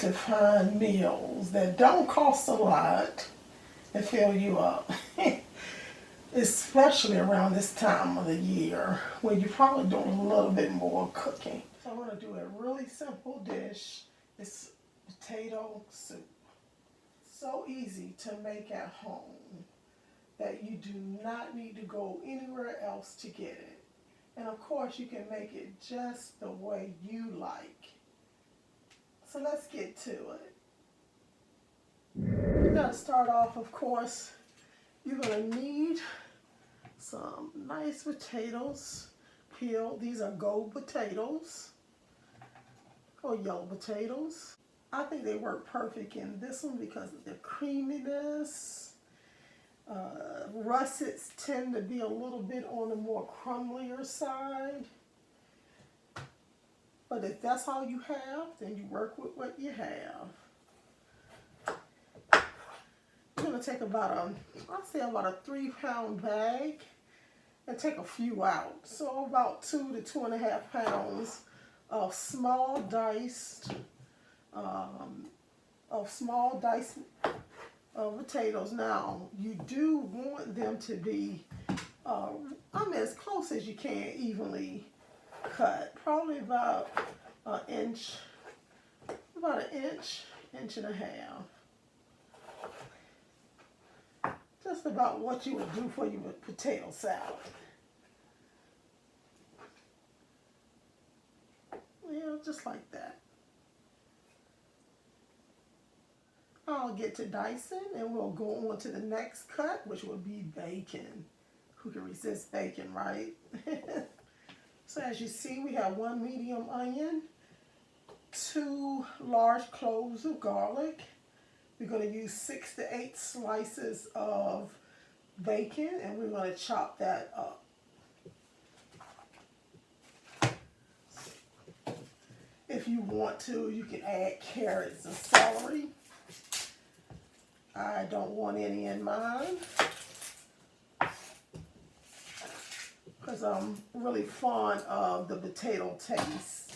to find meals that don't cost a lot and fill you up. Especially around this time of the year where you're probably doing a little bit more cooking. So I'm going to do a really simple dish. It's potato soup. So easy to make at home that you do not need to go anywhere else to get it. And of course you can make it just the way you like. So let's get to it. You gotta start off, of course, you're gonna need some nice potatoes peeled. These are gold potatoes or yellow potatoes. I think they work perfect in this one because of the creaminess. Russets tend to be a little bit on the more crumblier side. But if that's all you have, then you work with what you have. You're going to take about a 3-pound bag and take a few out. So about 2 to 2.5 pounds of small diced potatoes. Now, you do want them to be, as close as you can, evenly cut. Probably about an inch, inch and a half. Just about what you would do for your potato salad. Yeah, just like that. I'll get to dicing and we'll go on to the next cut, which will be bacon. Who can resist bacon, right? So as you see, we have 1 medium onion, 2 large cloves of garlic. We're going to use 6 to 8 slices of bacon and we're going to chop that up. If you want to, you can add carrots and celery. I don't want any in mine because I'm really fond of the potato taste.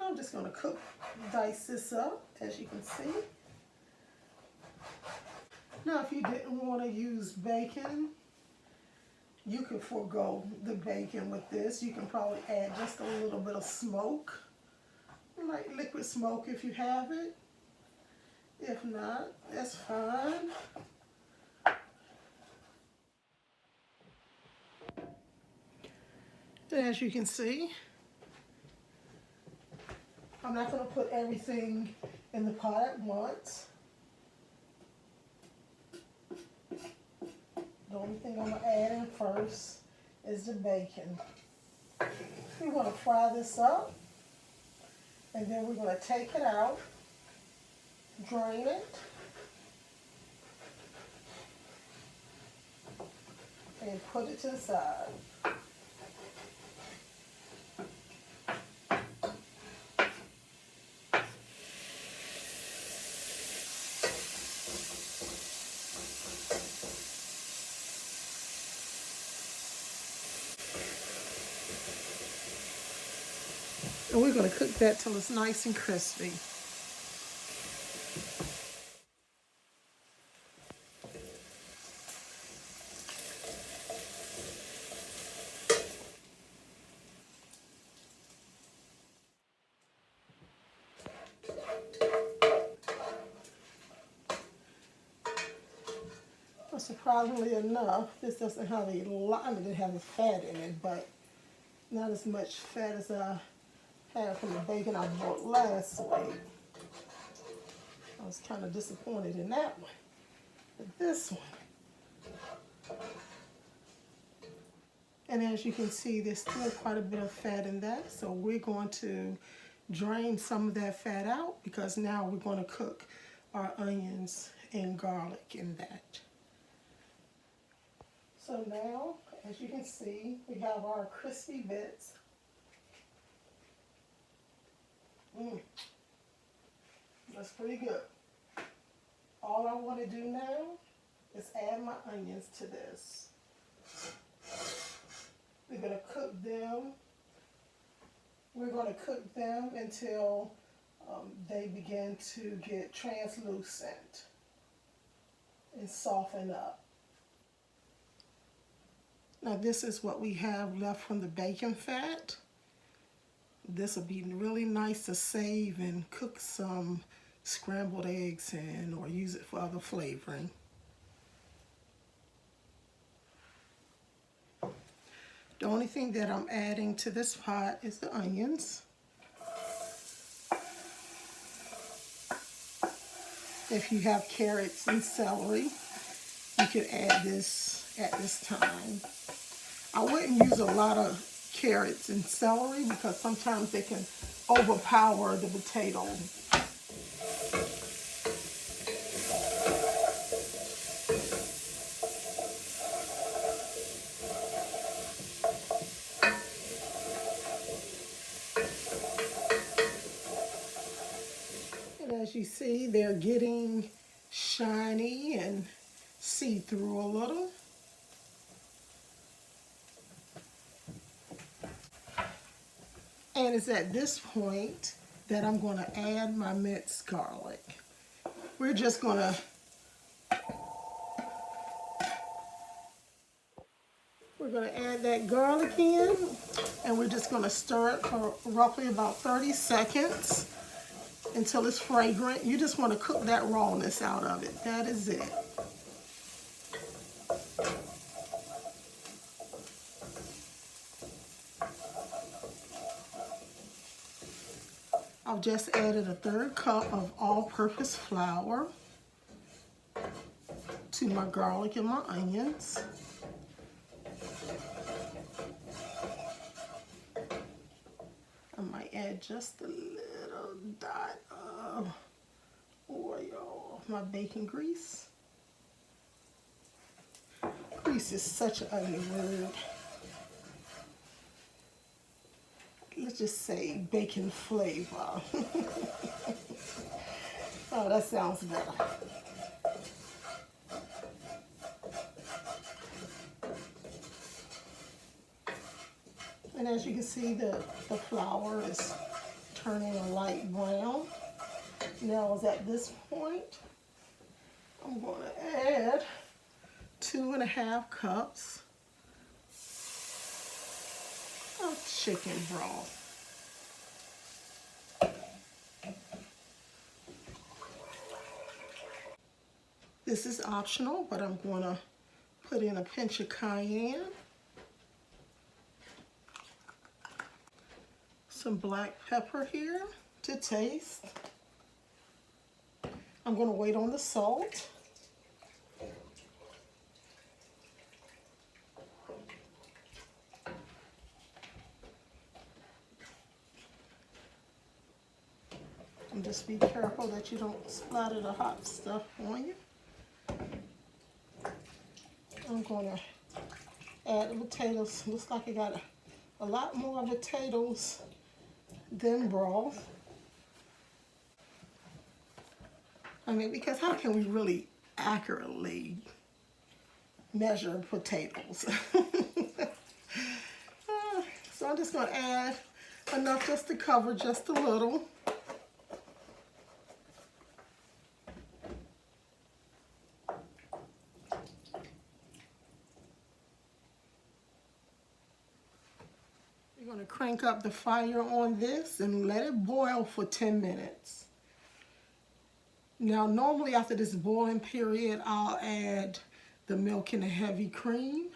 I'm just going to dice this up, as you can see. Now, if you didn't want to use bacon, you could forego the bacon with this. You can probably add just a little bit of smoke, like liquid smoke if you have it. If not, that's fine. As you can see, I'm not going to put everything in the pot at once. The only thing I'm going to add in first is the bacon. We're going to fry this up, and then we're going to take it out, drain it, and put it to the side. And we're going to cook that till it's nice and crispy. Well, surprisingly enough, this doesn't have a lot, I mean, it has fat in it, but not as much fat as I had from the bacon I bought last week. I was kind of disappointed in that one. But this one, and as you can see, there's still quite a bit of fat in that, so we're going to drain some of that fat out because now we're going to cook our onions and garlic in that. So now, as you can see, we have our crispy bits. That's pretty good. All I want to do now is add my onions to this. We're going to cook them. We're going to cook them until they begin to get translucent and soften up. Now this is what we have left from the bacon fat. This will be really nice to save and cook some scrambled eggs in or use it for other flavoring. The only thing that I'm adding to this pot is the onions. If you have carrots and celery, you can add this at this time. I wouldn't use a lot of carrots and celery because sometimes they can overpower the potato. And as you see, they're getting shiny and see-through a little. And it's at this point that I'm going to add my minced garlic. We're just going to add that garlic in, and we're just going to stir it for roughly about 30 seconds until it's fragrant. You just want to cook that rawness out of it. That is it. I've just added a 1/3 cup of all-purpose flour to my garlic and my onions. I might add just a little dot of oil of my bacon grease. Grease is such an ugly word. Let's just say bacon flavor. Oh, that sounds better. And as you can see, the flour is turning a light brown. Now, at this point, I'm going to add 2½ cups of chicken broth. This is optional, but I'm going to put in a pinch of cayenne, some black pepper here to taste. I'm going to wait on the salt. And just be careful that you don't splatter the hot stuff on you. I'm going to add the potatoes. Looks like I got a lot more potatoes than broth. I mean, because how can we really accurately measure potatoes? So I'm just going to add enough just to cover just a little. You're going to crank up the fire on this and let it boil for 10 minutes. Now, normally after this boiling period, I'll add the milk and the heavy cream.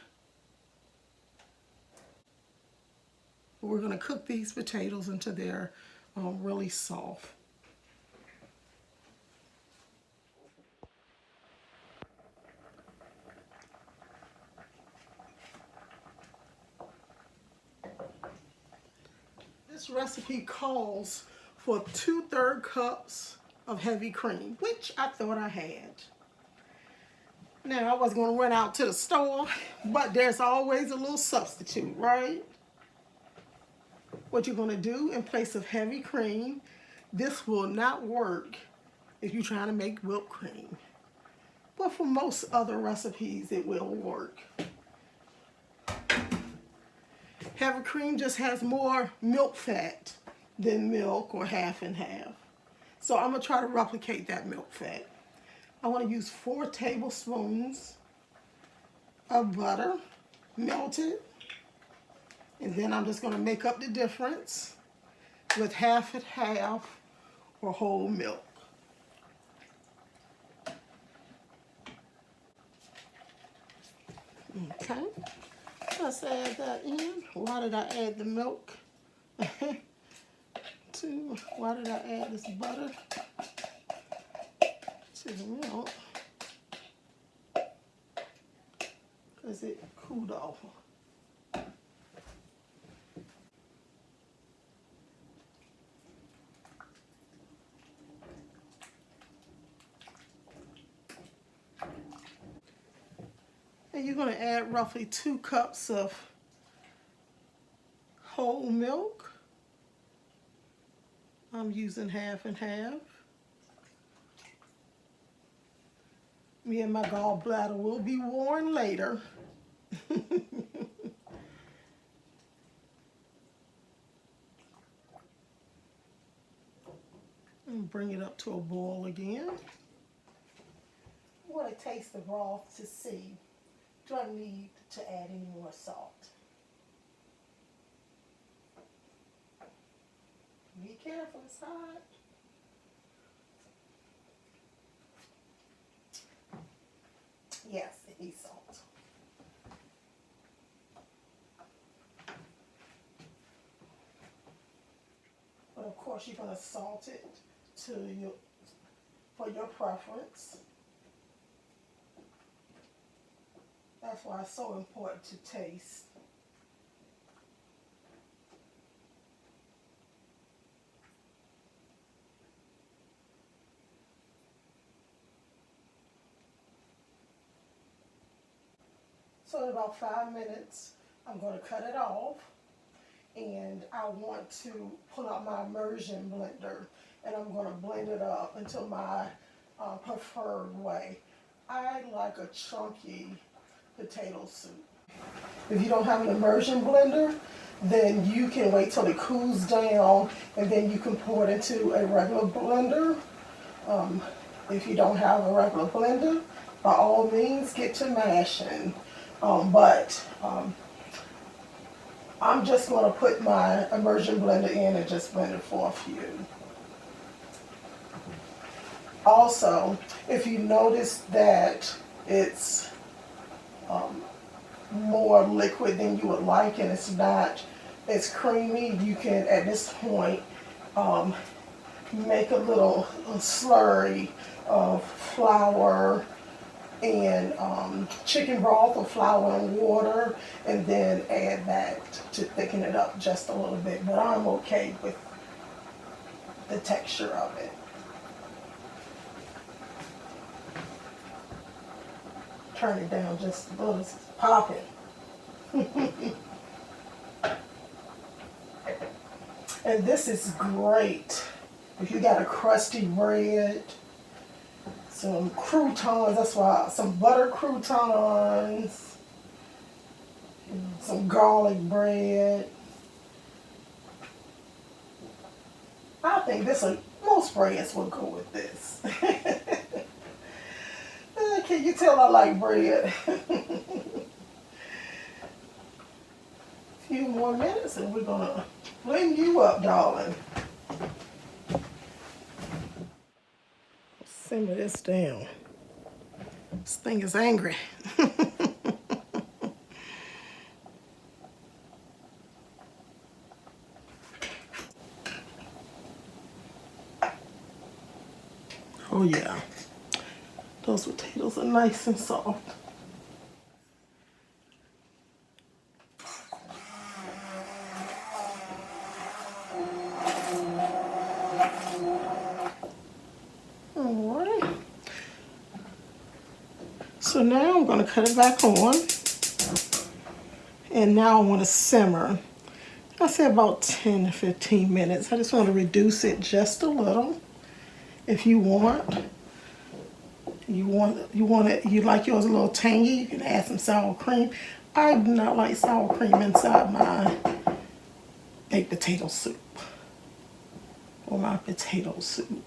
But we're going to cook these potatoes until they're really soft. This recipe calls for 2/3 cups of heavy cream, which I thought I had. Now, I was going to run out to the store, but there's always a little substitute, right? What you're going to do in place of heavy cream, this will not work if you're trying to make whipped cream. But for most other recipes, it will work. Heavy cream just has more milk fat than milk, or half and half. So I'm gonna try to replicate that milk fat. I wanna use 4 tablespoons of butter, melted. And then I'm just gonna make up the difference with half and half or whole milk. Okay, let's add that in. Why did I add the milk? Why did I add this butter to the milk? Because it cooled off. And you're going to add roughly 2 cups of whole milk. I'm using half and half. Me and my gallbladder will be worn later. And bring it up to a boil again. I want to taste the broth to see, do I need to add any more salt? Be careful, it's hot. Yes, it needs salt. But of course you're going to salt it for your preference. That's why it's so important to taste. So in about 5 minutes, I'm going to cut it off, and I want to pull out my immersion blender, and I'm going to blend it up into my preferred way. I like a chunky potato soup. If you don't have an immersion blender, then you can wait till it cools down, and then you can pour it into a regular blender. If you don't have a regular blender, by all means get to mashing. I'm just going to put my immersion blender in and just blend it for a few. Also, if you notice that it's more liquid than you would like and it's not as creamy, you can at this point make a little slurry of flour and chicken broth or flour and water, and then add that to thicken it up just a little bit. But I'm okay with the texture of it. Turn it down just a little, it's popping. And this is great if you got a crusty bread, some croutons, that's why, some butter croutons, some garlic bread. I think most breads will go with this. Can you tell I like bread? A few more minutes and we're gonna blend you up, darling. Simmer this down. This thing is angry. Oh yeah, those potatoes are nice and soft. Alright, so now I'm going to cut it back on, and now I want to simmer. I say about 10 to 15 minutes. I just want to reduce it just a little. If you want, you like yours a little tangy, you can add some sour cream. I do not like sour cream inside my baked potato soup or my potato soup.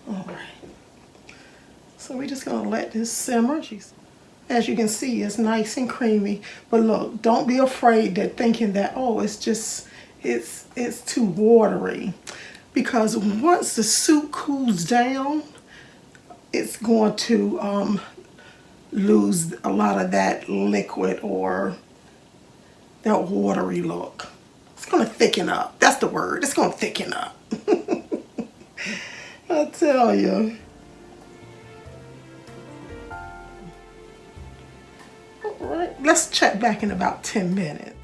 All right. So we're just gonna let this simmer. As you can see, it's nice and creamy. But look, don't be afraid that thinking that, oh, it's too watery. Because once the soup cools down, it's going to lose a lot of that liquid or that watery look. It's going to thicken up. That's the word. It's going to thicken up. I tell you. All right, let's check back in about 10 minutes.